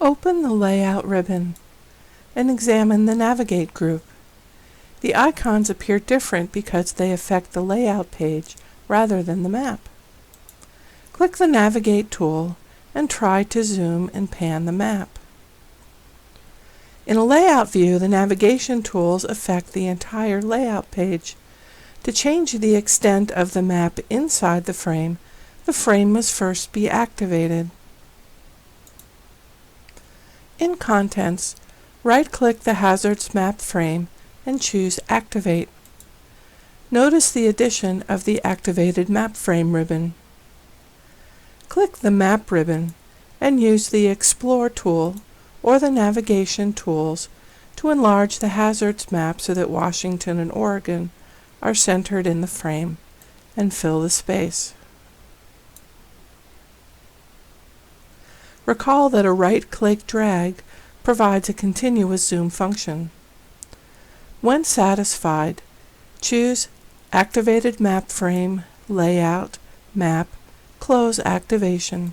Open the Layout ribbon and examine the Navigate group. The icons appear different because they affect the layout page rather than the map. Click the Navigate tool and try to zoom and pan the map. In a layout view, the navigation tools affect the entire layout page. To change the extent of the map inside the frame must first be activated. In Contents, right-click the Hazards Map frame and choose Activate. Notice the addition of the Activated Map Frame ribbon. Click the Map ribbon and use the Explore tool or the Navigation tools to enlarge the hazards map so that Washington and Oregon are centered in the frame and fill the space. Recall that a right-click drag provides a continuous zoom function. When satisfied, choose Activated Map Frame, Layout, Map, Close Activation.